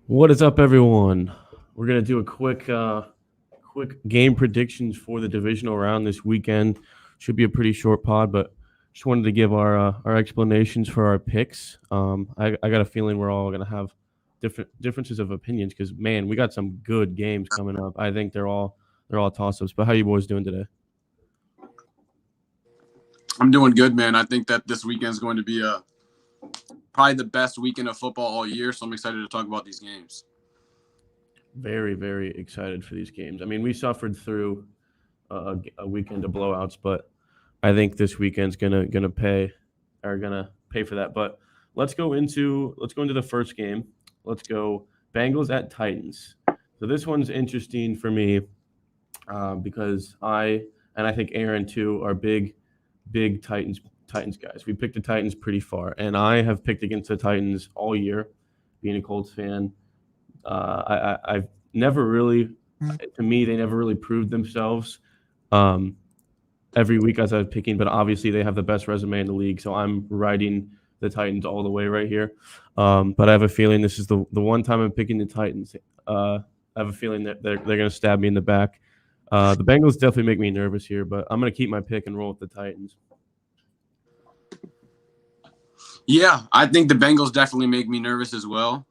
What is up, everyone? We're gonna do a quick game predictions for the divisional round this weekend. Should be a pretty short pod, but just wanted to give our explanations for our picks. I got a feeling we're all gonna have differences of opinions because man, we got some good games coming up. I think they're all toss ups. But how you boys doing today? I'm doing good, man. I think that this weekend is going to be probably the best weekend of football all year, so I'm excited to talk about these games. Very very excited for these games. I mean, we suffered through a weekend of blowouts, but I think this weekend's gonna pay for that. But let's go into the first game. Let's go Bengals at Titans. So this one's interesting for me because I think Aaron too are big Titans guys. We picked the Titans pretty far, and I have picked against the Titans all year. Being a Colts fan, I've never really, to me, they never really proved themselves. Um, every week as I was picking, but obviously they have the best resume in the league, so I'm riding the Titans all the way right here. But I have a feeling this is the one time I'm picking the Titans. I have a feeling that they're going to stab me in the back. The Bengals definitely make me nervous here, but I'm going to keep my pick and roll with the Titans. Yeah, I think the Bengals definitely make me nervous as well.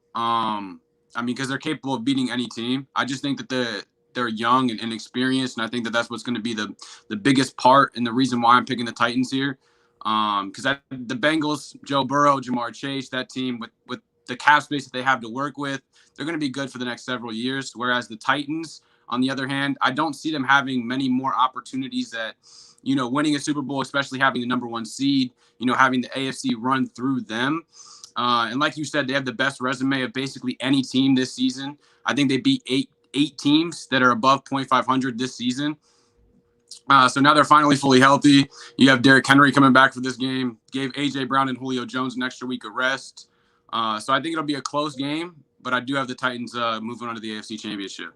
Because they're capable of beating any team. I just think that they're young and inexperienced, and I think that that's what's going to be the biggest part and the reason why I'm picking the Titans here. Because the Bengals, Joe Burrow, Jamar Chase, that team with the cap space that they have to work with, they're going to be good for the next several years. Whereas the Titans, on the other hand, I don't see them having many more opportunities at winning a Super Bowl, especially having the number one seed. Having the AFC run through them. And like you said, they have the best resume of basically any team this season. I think they beat eight teams that are above 0.500 this season. So now they're finally fully healthy. You have Derrick Henry coming back for this game. Gave A.J. Brown and Julio Jones an extra week of rest. So I think it'll be a close game, but I do have the Titans moving on to the AFC Championship.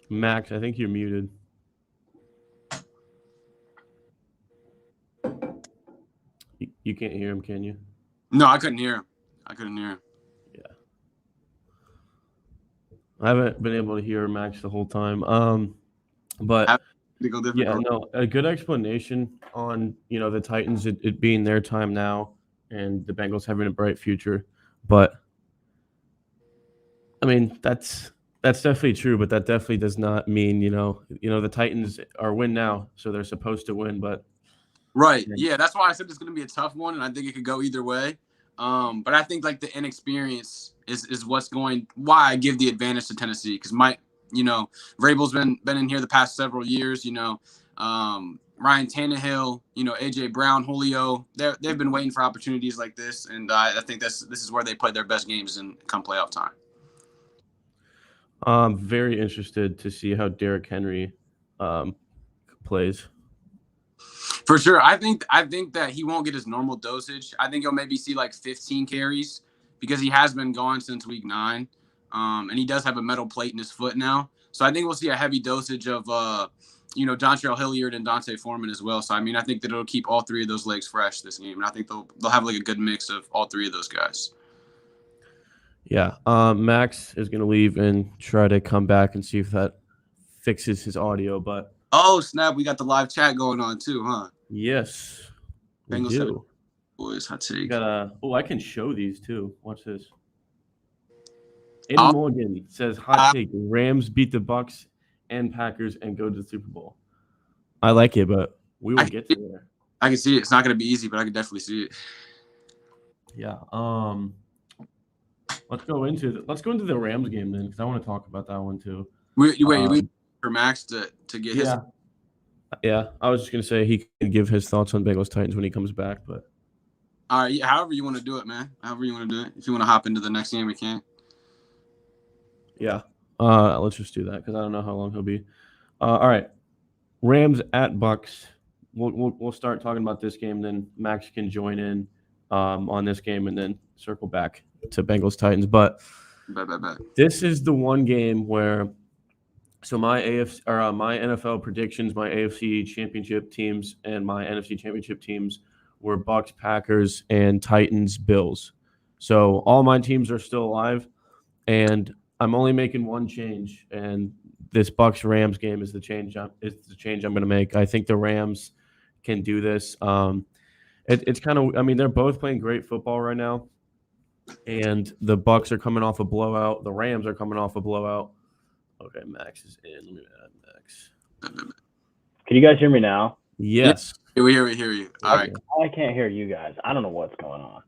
Max, I think you're muted. You can't hear him, can you? No, I couldn't hear him. Yeah. I haven't been able to hear Max the whole time. But yeah, no, a good explanation on the Titans it being their time now and the Bengals having a bright future. But I mean that's definitely true, but that definitely does not mean the Titans are win now, so they're supposed to win. But right, yeah, that's why I said it's going to be a tough one, and I think it could go either way. But I think like the inexperience is why I give the advantage to Tennessee because Vrabel's been in here the past several years. Ryan Tannehill, AJ Brown, Julio, they've been waiting for opportunities like this, and I think this is where they play their best games in come playoff time. I'm very interested to see how Derrick Henry plays. For sure. I think that he won't get his normal dosage. I think he'll maybe see like 15 carries because he has been gone since week 9. And he does have a metal plate in his foot now. So I think we'll see a heavy dosage of, Dontrell Hilliard and Dante Foreman as well. So, I mean, I think that it'll keep all three of those legs fresh this game. And I think they'll have like a good mix of all three of those guys. Yeah. Max is going to leave and try to come back and see if that fixes his audio. But oh, snap. We got the live chat going on too, huh? Yes. Bengals do. Boys, hot take. I can show these too. Watch this. Eddie Morgan says, hot take. Rams beat the Bucs and Packers and go to the Super Bowl. I like it, but we will get to there. I can see it. It's not going to be easy, but I can definitely see it. Yeah. Let's go into the Rams game then, because I want to talk about that one too. Wait, for Max to get his. Yeah, I was just gonna say he can give his thoughts on Bengals Titans when he comes back, but. All right, however you want to do it, man. However you want to do it. If you want to hop into the next game, we can. Yeah. Let's just do that because I don't know how long he'll be. All right. Rams at Bucs. We'll start talking about this game, then Max can join in on this game and then circle back to Bengals Titans. But this is the one game where my NFL predictions, my AFC championship teams and my NFC championship teams were Bucs, Packers, and Titans, Bills. So all my teams are still alive, and I'm only making one change, and this Bucks Rams game is the change. I'm going to make. I think the Rams can do this. It's kind of. I mean, they're both playing great football right now, and the Bucks are coming off a blowout. The Rams are coming off a blowout. Okay, Max is in. Let me add Max. Can you guys hear me now? Yes. Yeah, we hear you. All right. I can't hear you guys. I don't know what's going on.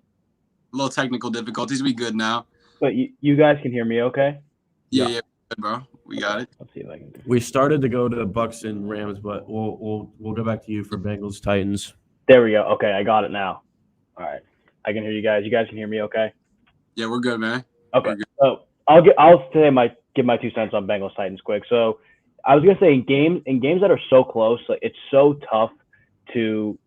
A little technical difficulties. We good now. But you guys can hear me okay? Yeah, good, bro. We got it. Let's see if I can do We started to go to Bucks and Rams, but we'll go back to you for Bengals Titans. There we go. Okay, I got it now. All right. I can hear you guys. You guys can hear me okay? Yeah, we're good, man. Okay. Good. So I'll give my 2 cents on Bengals Titans quick. So I was gonna say in games that are so close, like it's so tough to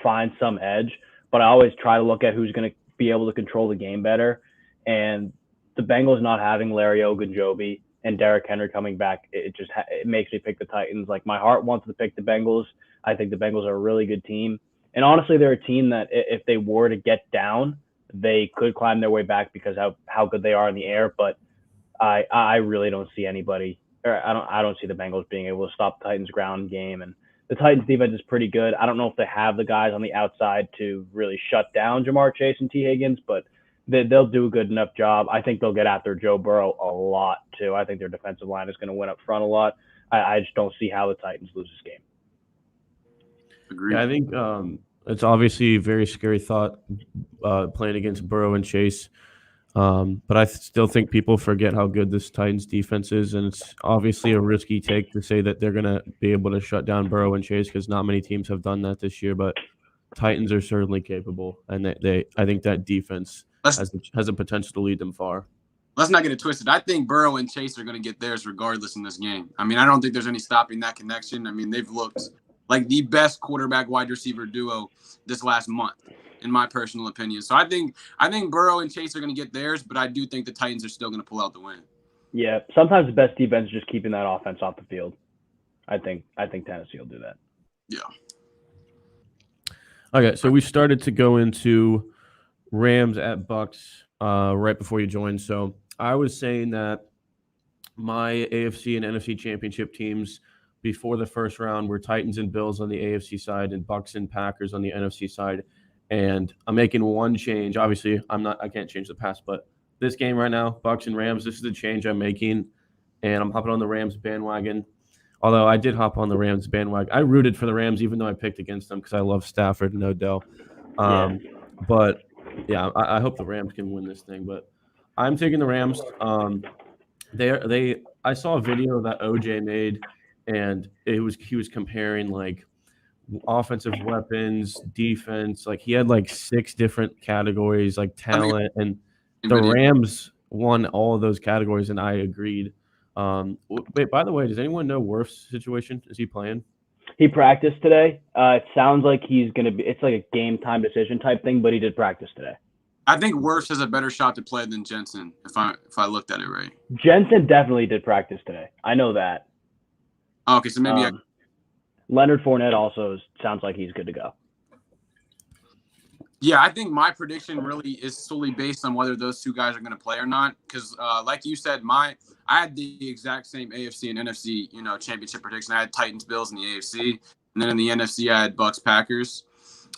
find some edge. But I always try to look at who's gonna be able to control the game better. And the Bengals not having Larry Ogunjobi and Derrick Henry coming back, it makes me pick the Titans. Like my heart wants to pick the Bengals. I think the Bengals are a really good team. And honestly, they're a team that if they were to get down, they could climb their way back because how good they are in the air. But I really don't see anybody, or I don't see the Bengals being able to stop the Titans' ground game. And the Titans' defense is pretty good. I don't know if they have the guys on the outside to really shut down Jamar Chase and T. Higgins, but they'll do a good enough job. I think they'll get after Joe Burrow a lot too. I think their defensive line is going to win up front a lot. I just don't see how the Titans lose this game. Agreed. Yeah, I think it's obviously a very scary thought playing against Burrow and Chase. But I still think people forget how good this Titans defense is, and it's obviously a risky take to say that they're going to be able to shut down Burrow and Chase because not many teams have done that this year. But Titans are certainly capable, and I think that defense has a potential to lead them far. Let's not get it twisted. I think Burrow and Chase are going to get theirs regardless in this game. I mean, I don't think there's any stopping that connection. I mean, they've looked like the best quarterback wide receiver duo this last month, in my personal opinion. So I think Burrow and Chase are going to get theirs, but I do think the Titans are still going to pull out the win. Yeah, sometimes the best defense is just keeping that offense off the field. I think Tennessee will do that. Yeah. Okay, so we started to go into Rams at Bucks right before you joined. So I was saying that my AFC and NFC championship teams before the first round were Titans and Bills on the AFC side and Bucks and Packers on the NFC side. And I'm making one change. Obviously, I can't change the past, but this game right now, Bucks and Rams, this is the change I'm making. And I'm hopping on the Rams bandwagon. Although I did hop on the Rams bandwagon. I rooted for the Rams even though I picked against them because I love Stafford and Odell. But yeah, I hope the Rams can win this thing. But I'm taking the Rams. I saw a video that OJ made, and he was comparing like offensive weapons, defense. Like he had like 6 different categories, like talent, and the Rams won all of those categories, and I agreed. Wait, by the way, does anyone know Wirf's situation? Is he playing? He practiced today. It sounds like he's going to be – it's like a game-time decision type thing, but he did practice today. I think Wirfs has a better shot to play than Jensen, if I looked at it right. Jensen definitely did practice today. I know that. Oh, okay, so maybe Leonard Fournette also sounds like he's good to go. Yeah, I think my prediction really is solely based on whether those 2 guys are going to play or not. Because, like you said, I had the exact same AFC and NFC, championship prediction. I had Titans, Bills in the AFC, and then in the NFC, I had Bucks, Packers.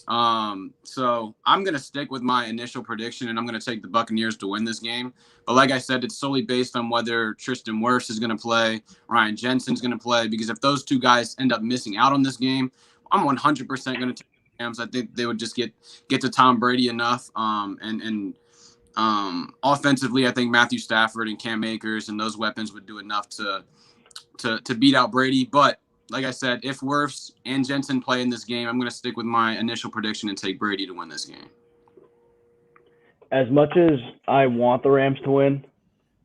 So I'm going to stick with my initial prediction, and I'm going to take the Buccaneers to win this game. But like I said, it's solely based on whether Tristan Wirfs is going to play, Ryan Jensen's going to play. Because if those 2 guys end up missing out on this game, I'm 100% going to take the Rams. I think they would just get to Tom Brady enough. And offensively, I think Matthew Stafford and Cam Akers and those weapons would do enough to beat out Brady. But like I said, if Wirfs and Jensen play in this game, I'm going to stick with my initial prediction and take Brady to win this game. As much as I want the Rams to win,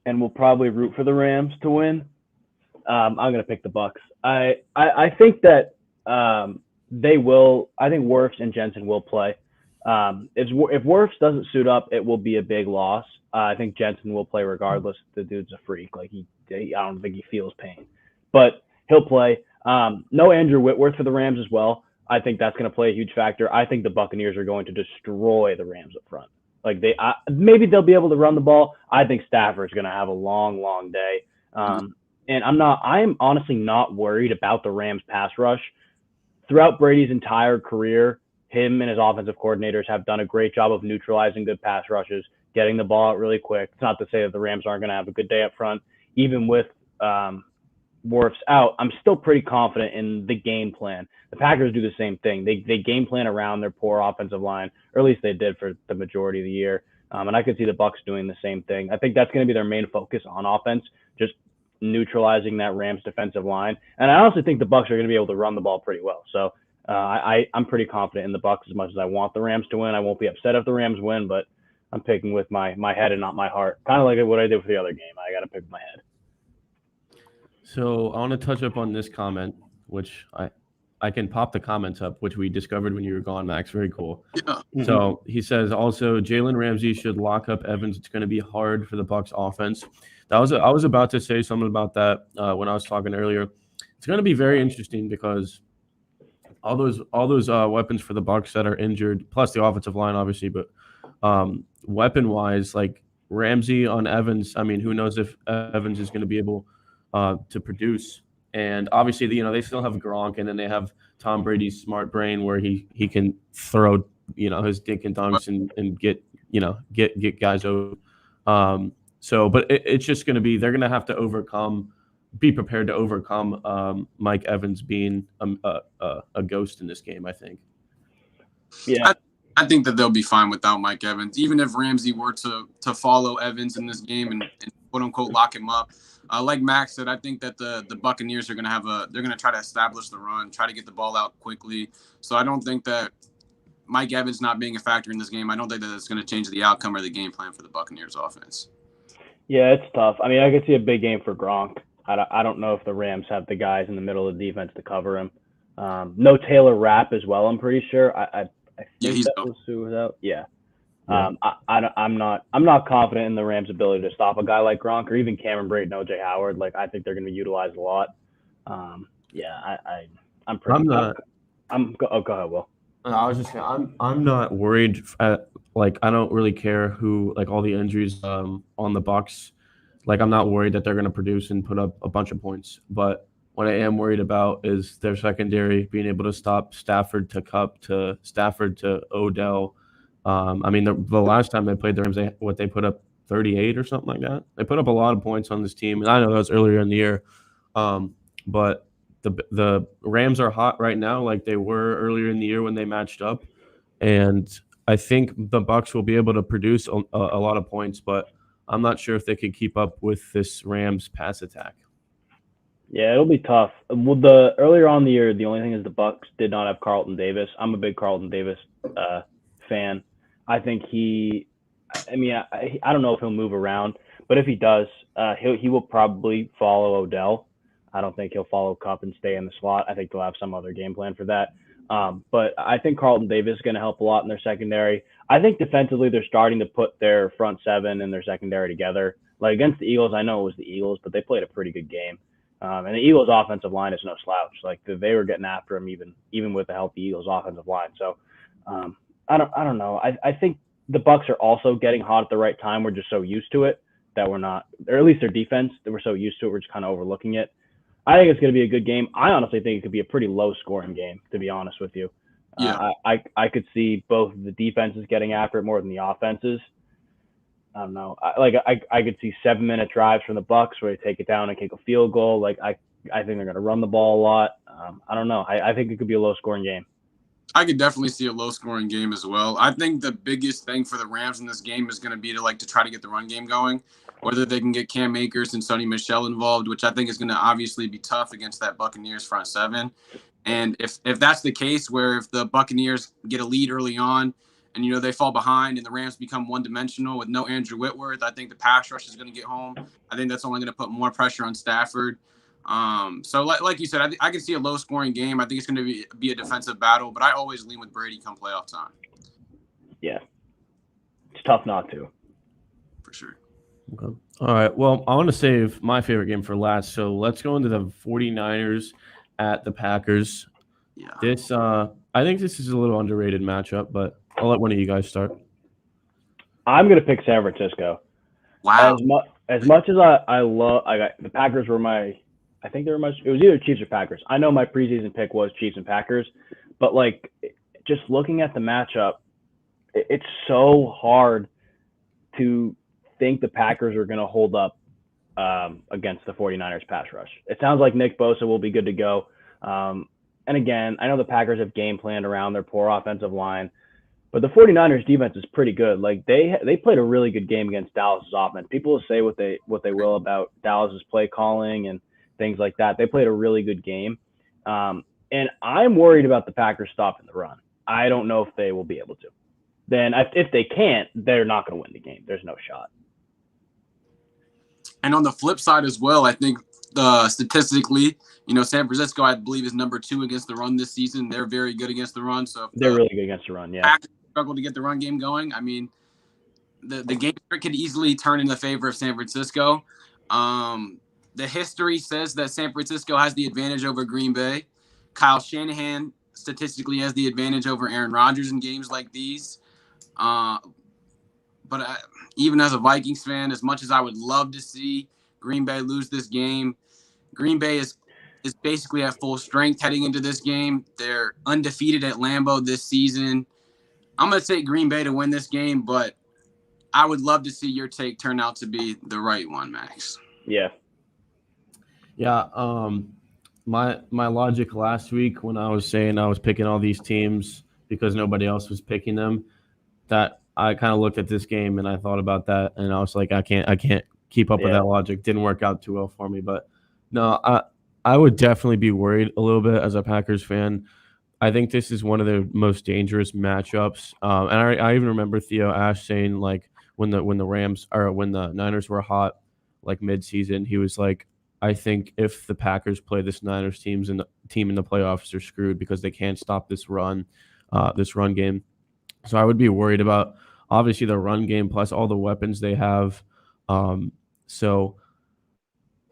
and will probably root for the Rams to win, I'm going to pick the Bucks. I think that they will. I think Wirfs and Jensen will play. If Wirfs doesn't suit up, it will be a big loss. I think Jensen will play regardless. The dude's a freak. Like I don't think he feels pain, but he'll play. No Andrew Whitworth for the Rams as well. I think that's going to play a huge factor. I think the Buccaneers are going to destroy the Rams up front. Like maybe they'll be able to run the ball. I think Stafford's going to have a long, long day. And I'm honestly not worried about the Rams pass rush. Throughout Brady's entire career, him and his offensive coordinators have done a great job of neutralizing good pass rushes, getting the ball out really quick. It's not to say that the Rams aren't going to have a good day up front. Even with Wirfs out, I'm still pretty confident in the game plan. The Packers do the same thing. They game plan around their poor offensive line, or at least they did for the majority of the year. And I could see the Bucs doing the same thing. I think that's going to be their main focus on offense, just neutralizing that Rams defensive line. And I honestly think the Bucs are going to be able to run the ball pretty well. So I'm pretty confident in the Bucs as much as I want the Rams to win. I won't be upset if the Rams win, but I'm picking with my head and not my heart. Kind of like what I did with the other game. I got to pick with my head. So I want to touch up on this comment, which I can pop the comments up, which we discovered when you were gone, Max. Very cool. Yeah. So he says also Jalen Ramsey should lock up Evans. It's going to be hard for the Bucs offense. I was about to say something about that when I was talking earlier. It's going to be very interesting because all those weapons for the Bucs that are injured, plus the offensive line, obviously, but weapon wise, like Ramsey on Evans. I mean, who knows if Evans is going to be able to produce? And obviously, they still have Gronk, and then they have Tom Brady's smart brain where he can throw his dink and dunks and get guys over. But it's just going to be, they're going to have to be prepared to overcome Mike Evans being a ghost in this game, I think. Yeah. I think that they'll be fine without Mike Evans. Even if Ramsey were to follow Evans in this game and quote unquote lock him up. Like Max said, I think that the Buccaneers are going to they're going to try to establish the run, try to get the ball out quickly. So I don't think that Mike Evans not being a factor in this game, I don't think that it's going to change the outcome or the game plan for the Buccaneers offense. Yeah, it's tough. I mean, I could see a big game for Gronk. I don't know if the Rams have the guys in the middle of the defense to cover him. No Taylor Rapp as well, I'm pretty sure. I think he's that was who was out. Yeah. I'm not confident in the Rams' ability to stop a guy like Gronk or even Cameron Brate and OJ Howard. Like, I think they're going to be utilized a lot. I'm pretty. Go ahead, Will. I was just saying, I'm not worried. I don't really care who, like, all the injuries on the Bucs. Like, I'm not worried that they're going to produce and put up a bunch of points. But what I am worried about is their secondary being able to stop Stafford to Kupp to Stafford to Odell. I mean, the last time they played the Rams, they put up 38 or something like that. They put up a lot of points on this team, and I know that was earlier in the year. But the Rams are hot right now, like they were earlier in the year when they matched up, and I think the Bucs will be able to produce a lot of points, but I'm not sure if they could keep up with this Rams pass attack. Yeah, it'll be tough. Well, earlier on in the year, the only thing is the Bucs did not have Carlton Davis. I'm a big Carlton Davis fan. I think I don't know if he'll move around, but if he does, he will probably follow Odell. I don't think he'll follow Kupp and stay in the slot. I think they'll have some other game plan for that. But I think Carlton Davis is going to help a lot in their secondary. I think defensively they're starting to put their front seven and their secondary together. Like against the Eagles, I know it was the Eagles, but they played a pretty good game. And the Eagles' offensive line is no slouch. Like they were getting after him even with the healthy Eagles' offensive line. So I don't know. I think the Bucs are also getting hot at the right time. We're just so used to it that we're not, or at least their defense, that we're so used to it, we're just kind of overlooking it. I think it's going to be a good game. I honestly think it could be a pretty low-scoring game, to be honest with you. Yeah. I could see both the defenses getting after it more than the offenses. I don't know. I could see 7-minute drives from the Bucs where they take it down and kick a field goal. Like I think they're going to run the ball a lot. I don't know. I think it could be a low-scoring game. I could definitely see a low-scoring game as well. I think the biggest thing for the Rams in this game is going to be to try to get the run game going, whether they can get Cam Akers and Sonny Michel involved, which I think is going to obviously be tough against that Buccaneers front seven. And if that's the case, where if the Buccaneers get a lead early on and, they fall behind and the Rams become one-dimensional with no Andrew Whitworth, I think the pass rush is going to get home. I think that's only going to put more pressure on Stafford. So like you said, I can see a low-scoring game. I think it's going to be a defensive battle, but I always lean with Brady come playoff time. Yeah. It's tough not to. For sure. Okay. All right. Well, I want to save my favorite game for last, so let's go into the 49ers at the Packers. Yeah. I think this is a little underrated matchup, but I'll let one of you guys start. I'm gonna pick San Francisco. Wow. As much as I love, I got the Packers were my, I think they were my. It was either Chiefs or Packers. I know my preseason pick was Chiefs and Packers, but like just looking at the matchup, it's so hard to think the Packers are going to hold up against the 49ers pass rush. It sounds like Nick Bosa will be good to go. And again, I know the Packers have game planned around their poor offensive line, but the 49ers defense is pretty good. Like they played a really good game against Dallas' offense. People will say what they will about Dallas' play calling and things like that. They played a really good game. And I'm worried about the Packers stopping the run. I don't know if they will be able to. Then if they can't, they're not going to win the game. There's no shot. And on the flip side as well, I think statistically, San Francisco, I believe, is number 2 against the run this season. They're very good against the run. So they're really good against the run. Yeah. Packers struggle to get the run game going. I mean, the game could easily turn in the favor of San Francisco. The history says that San Francisco has the advantage over Green Bay. Kyle Shanahan statistically has the advantage over Aaron Rodgers in games like these. But even as a Vikings fan, as much as I would love to see Green Bay lose this game, Green Bay is basically at full strength heading into this game. They're undefeated at Lambeau this season. I'm going to take Green Bay to win this game, but I would love to see your take turn out to be the right one, Max. Yeah. Yeah. My logic last week when I was saying I was picking all these teams because nobody else was picking them, that I kind of looked at this game and I thought about that and I was like, I can't keep up with that logic. Didn't work out too well for me, but no, I would definitely be worried a little bit as a Packers fan. I think this is one of the most dangerous matchups. And I even remember Theo Ash saying, like, when the Rams or when the Niners were hot, like midseason, he was like, I think if the Packers play this Niners team in the playoffs, they're screwed because they can't stop this run game. So I would be worried about obviously the run game plus all the weapons they have. So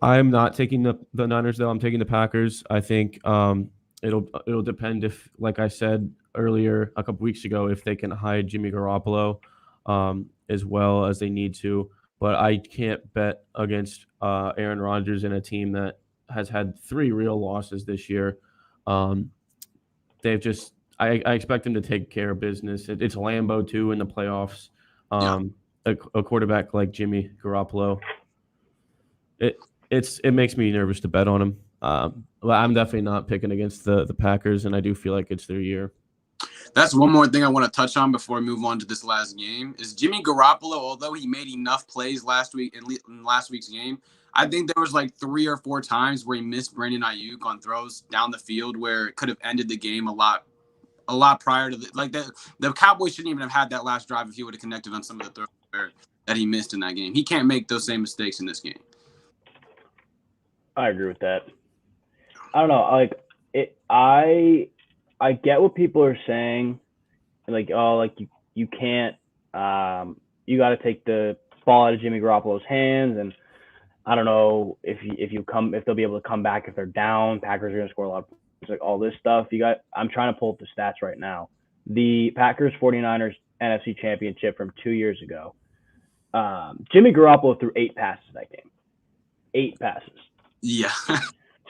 I'm not taking the Niners though. I'm taking the Packers. I think it'll depend if, like I said earlier a couple weeks ago, if they can hide Jimmy Garoppolo as well as they need to. But I can't bet against Aaron Rodgers in a team that has had 3 real losses this year. They've just I expect them to take care of business. It's Lambeau too in the playoffs. A quarterback like Jimmy Garoppolo, it makes me nervous to bet on him. But I'm definitely not picking against the Packers, and I do feel like it's their year. That's one more thing I want to touch on before we move on to this last game is Jimmy Garoppolo, although he made enough plays last week in last week's game, I think there was like 3 or 4 times where he missed Brandon Ayuk on throws down the field where it could have ended the game a lot prior to the Cowboys shouldn't even have had that last drive if he would have connected on some of the throws that he missed in that game. He can't make those same mistakes in this game. I agree with that. I don't know. I get what people are saying, like, oh, like you can't, you got to take the ball out of Jimmy Garoppolo's hands, and I don't know if they'll be able to come back if they're down. Packers are going to score a lot of points, like all this stuff. I'm trying to pull up the stats right now. The Packers 49ers NFC Championship from 2 years ago. Jimmy Garoppolo threw 8 passes that game. 8 passes. Yeah.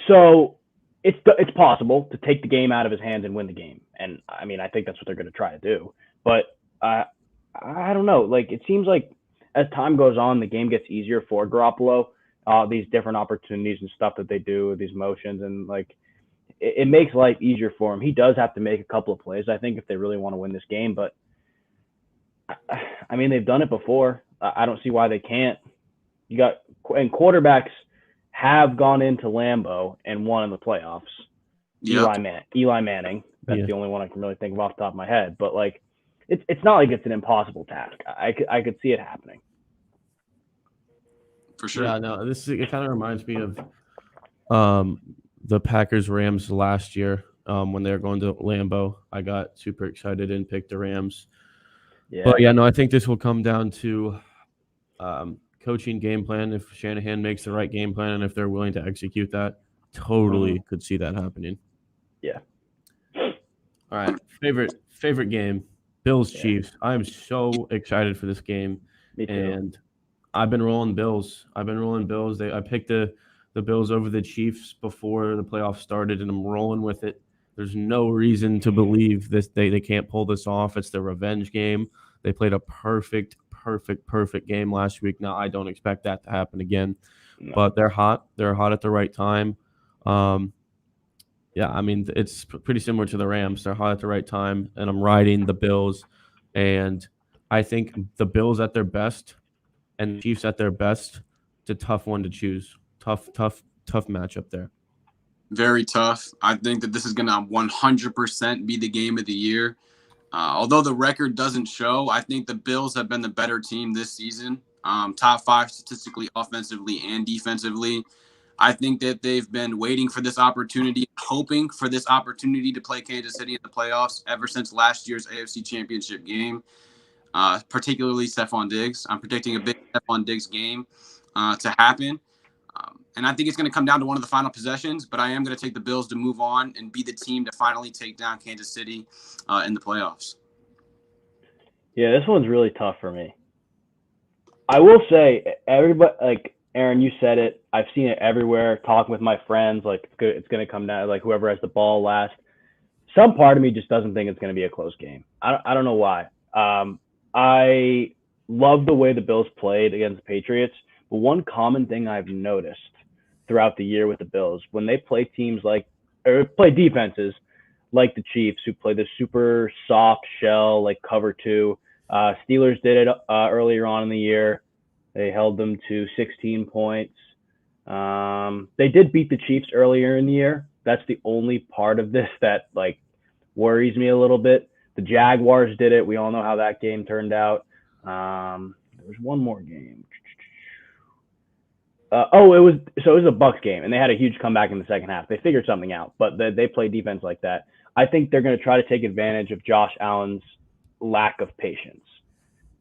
So it's possible to take the game out of his hands and win the game. And I mean, I think that's what they're going to try to do. But I don't know. Like, it seems like as time goes on, the game gets easier for Garoppolo. These different opportunities and stuff that they do, these motions, and like it makes life easier for him. He does have to make a couple of plays, I think, if they really want to win this game. But I mean, they've done it before. I don't see why they can't. And quarterbacks have gone into Lambeau and won in the playoffs. Yep. Eli Manning. That's the only one I can really think of off the top of my head. But like, it's not like it's an impossible task. I could see it happening. For sure. Yeah, no, it kind of reminds me of the Packers Rams last year when they were going to Lambeau. I got super excited and picked the Rams. Yeah. But yeah, no, I think this will come down to coaching game plan. If Shanahan makes the right game plan and if they're willing to execute that, totally could see that happening. Yeah. All right, favorite game. Bills Yeah. Chiefs. I'm so excited for this game, Me too. and I've been rolling Bills. I picked the Bills over the Chiefs before the playoffs started, and I'm rolling with it. There's no reason to believe this they can't pull this off. It's the revenge game. They played a perfect game last week. Now I don't expect that to happen again, No. but they're hot. They're hot at the right time. Um, yeah, I mean it's pretty similar to the Rams. They're hot at the right time, and I'm riding the Bills. And I think the Bills at their best and the Chiefs at their best, it's a tough one to choose. Tough matchup there. Very tough. I think that this is going to 100% be the game of the year. Although the record doesn't show, I think the Bills have been the better team this season. Top 5 statistically, offensively and defensively. I think that they've been waiting for this opportunity, hoping for this opportunity to play Kansas City in the playoffs ever since last year's AFC Championship game, particularly Stephon Diggs. I'm predicting a big Stephon Diggs game to happen. And I think it's going to come down to one of the final possessions, but I am going to take the Bills to move on and be the team to finally take down Kansas City in the playoffs. Yeah, this one's really tough for me. I will say, everybody, like Aaron, you said it. I've seen it everywhere. Talking with my friends, like it's going to come down, like whoever has the ball last. Some part of me just doesn't think it's going to be a close game. I don't know why. I love the way the Bills played against the Patriots, but one common thing I've noticed throughout the year with the Bills, when they play teams like, or play defenses like the Chiefs, who play the super soft shell, like cover two. Steelers did it earlier on in the year. They held them to 16 points. They did beat the Chiefs earlier in the year. That's the only part of this that like worries me a little bit. The Jaguars did it. We all know how that game turned out. There was one more game. It was a Bucs game, and they had a huge comeback in the second half. They figured something out, but they play defense like that. I think they're going to try to take advantage of Josh Allen's lack of patience.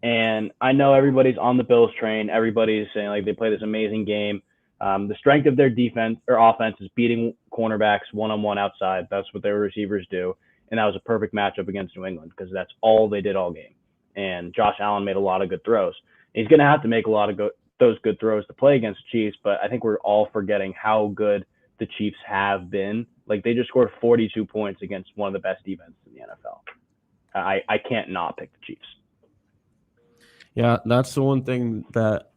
And I know everybody's on the Bills train. Everybody's saying like they play this amazing game. The strength of their defense or offense is beating cornerbacks one-on-one outside. That's what their receivers do. And that was a perfect matchup against New England because that's all they did all game. And Josh Allen made a lot of good throws. He's going to have to make a lot of those good throws to play against the Chiefs, but I think we're all forgetting how good the Chiefs have been. Like they just scored 42 points against one of the best defenses in the NFL. I can't not pick the Chiefs. Yeah, that's the one thing that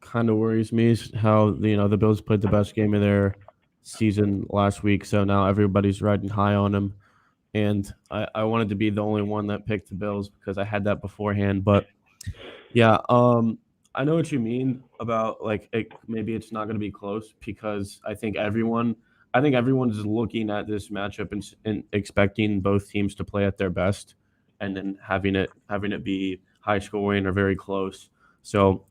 kind of worries me is how the Bills played the best game of their season last week, so now everybody's riding high on them. And I wanted to be the only one that picked the Bills because I had that beforehand. But yeah, I know what you mean about like maybe it's not going to be close because I think everyone's looking at this matchup and expecting both teams to play at their best, and then having it be high scoring or very close. So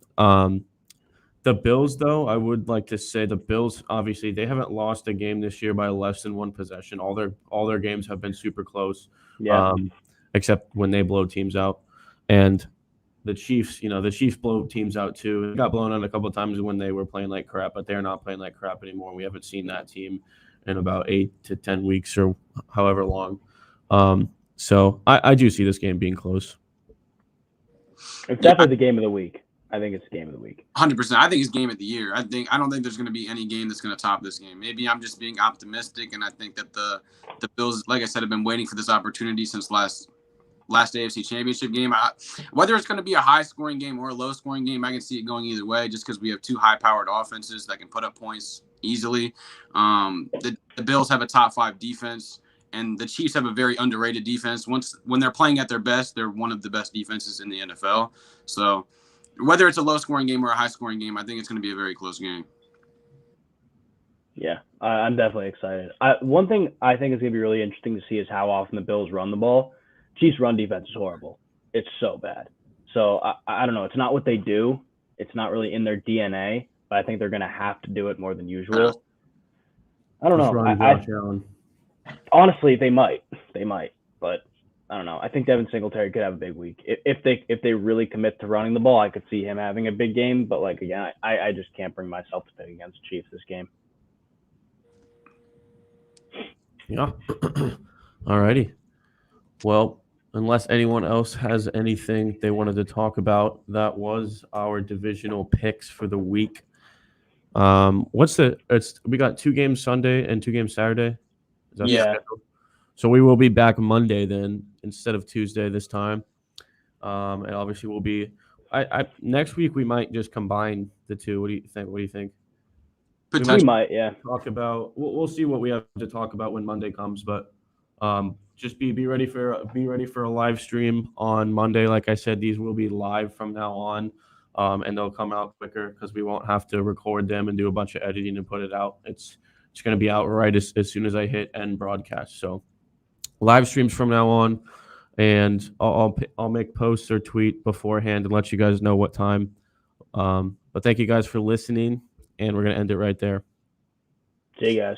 the Bills, though, I would like to say the Bills, obviously, they haven't lost a game this year by less than one possession. All their games have been super close, Yeah. except when they blow teams out. And the Chiefs, the Chiefs blow teams out too. They got blown out a couple of times when they were playing like crap, but they're not playing like crap anymore. We haven't seen that team in about 8 to 10 weeks or however long. So I do see this game being close. It's definitely the game of the week. I think it's the game of the week. 100%. I think it's game of the year. I don't think there's going to be any game that's going to top this game. Maybe I'm just being optimistic, and I think that the Bills, like I said, have been waiting for this opportunity since last AFC Championship game. Whether it's going to be a high-scoring game or a low-scoring game, I can see it going either way just because we have two high-powered offenses that can put up points easily. The Bills have a top-5 defense, and the Chiefs have a very underrated defense. When they're playing at their best, they're one of the best defenses in the NFL. So whether it's a low-scoring game or a high-scoring game, I think it's going to be a very close game. Yeah, I'm definitely excited. One thing I think is going to be really interesting to see is how often the Bills run the ball. Chiefs' run defense is horrible. It's so bad. So I don't know. It's not what they do. It's not really in their DNA, but I think they're going to have to do it more than usual. I don't Just know. run Josh Allen. Honestly, they might, but I don't know. I think Devin Singletary could have a big week if they really commit to running the ball. I could see him having a big game, but like again, I just can't bring myself to pick against the Chiefs this game. Yeah. Alrighty. Well, unless anyone else has anything they wanted to talk about, that was our divisional picks for the week. We got 2 games Sunday and 2 games Saturday. Is that the Yeah. schedule? So we will be back Monday then instead of Tuesday this time. And obviously we'll be next week we might just combine the two. What do you think? What do you think? We Potentially. might, yeah. Talk about we'll see what we have to talk about when Monday comes, but just be ready for a live stream on Monday. Like I said, these will be live from now on. And they'll come out quicker because we won't have to record them and do a bunch of editing and put it out. It's going to be out right as soon as I hit end broadcast. So live streams from now on, and I'll make posts or tweet beforehand and let you guys know what time. But thank you guys for listening, and we're going to end it right there. See you guys.